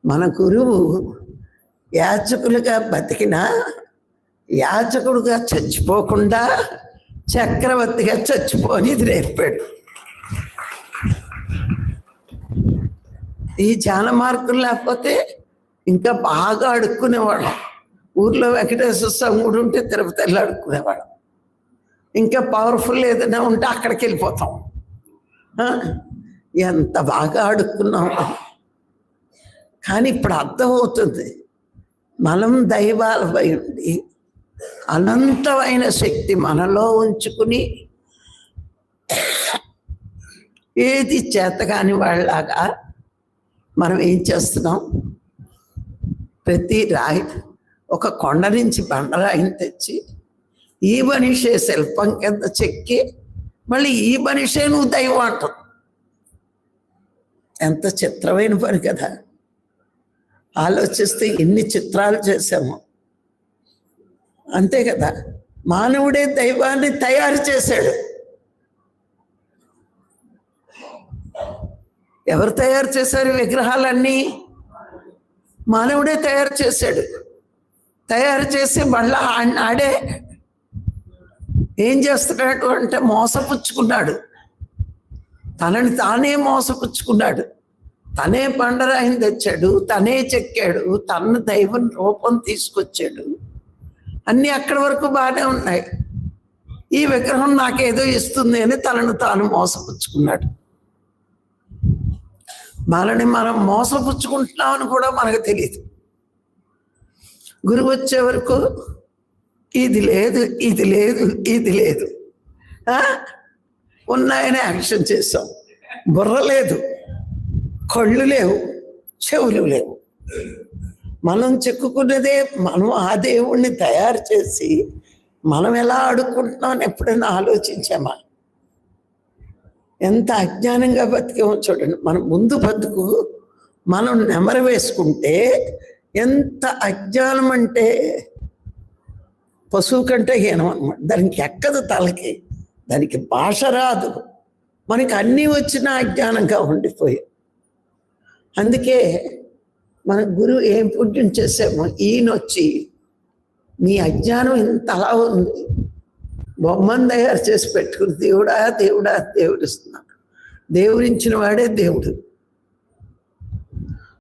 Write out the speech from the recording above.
మన గురువు యాచకులుగా బతికినా యాచకుడుగా చచ్చిపోకుండా చక్రవర్తిగా చచ్చిపోనిది నేర్పాడు. ఈ జ్ఞాన మార్కులు లేకపోతే ఇంకా బాగా అడుక్కునేవాడు. ఊర్లో వెంకటేశ్వర స్వామి గుడి ఉంటే తిరుపతి వెళ్ళి అడుక్కునేవాడు. ఇంకా పవర్ఫుల్ ఏదైనా ఉంటే అక్కడికి వెళ్ళిపోతాం. ఎంత బాగా అడుక్కున్నాం. కానీ ఇప్పుడు అర్థమవుతుంది, మనం దైవాలపై ఉండి అనంతమైన శక్తి మనలో ఉంచుకుని ఏది చేతకాని వాళ్ళలాగా మనం ఏం చేస్తున్నాం? ప్రతి రాయి ఒక కొండ నుంచి బండరాయిని తెచ్చి ఈ మనిషే శిల్పం కింద చెక్కి మళ్ళీ ఈ మనిషే నువ్వు దైవం అంటావు. ఎంత చిత్రమైన పని కదా. ఆలోచిస్తే ఎన్ని చిత్రాలు చేశాము. అంతే కదా, మానవుడే దైవాన్ని తయారు చేశాడు. ఎవరు తయారు చేశారు విగ్రహాలన్నీ? మానవుడే తయారు చేశాడు. తయారు చేసి మళ్ళా ఆడే ఏం చేస్తున్నాడు అంటే మోసపుచ్చుకున్నాడు. తనని తానే మోసపుచ్చుకున్నాడు. తనే బండరాయిని తెచ్చాడు, తనే చెక్కాడు, తన దైవం రూపం తీసుకొచ్చాడు. అన్నీ అక్కడి వరకు బాగానే ఉన్నాయి. ఈ విగ్రహం నాకేదో ఇస్తుంది అని తనను తాను మోసపుచ్చుకున్నాడు. మనని మనం మోసపుచ్చుకుంటున్నామని కూడా మనకు తెలియదు. గురువు వచ్చే వరకు ఇది లేదు, ఇది లేదు, ఇది లేదు, ఉన్నాయని యాక్షన్ చేసాం. బుర్ర లేదు, కళ్ళు లేవు, చెవులు లేవు. మనం చెక్కుకున్నదే. మనం ఆ దేవుణ్ణి తయారు చేసి మనం ఎలా ఆడుకుంటున్నామని ఎప్పుడైనా ఆలోచించామా? ఎంత అజ్ఞానంగా బతికేమో చూడండి. మనం ముందు బతుకు మనం నెమరు వేసుకుంటే ఎంత అజ్ఞానం అంటే పశువు కంటే హీనం అనమాట. దానికి ఎక్కదు తలకి, దానికి భాష రాదు. మనకి అన్నీ వచ్చినా అజ్ఞానంగా ఉండిపోయాం. అందుకే మన గురువు ఏం పుణ్యం చేసామో ఈయన వచ్చి నీ అజ్ఞానం ఇంత అలా ఉంది, బొమ్మను తయారు చేసి పెట్టుకుని దేవుడా దేవుడా దేవుడు ఇస్తున్నాడు. దేవుడించిన వాడే దేవుడు.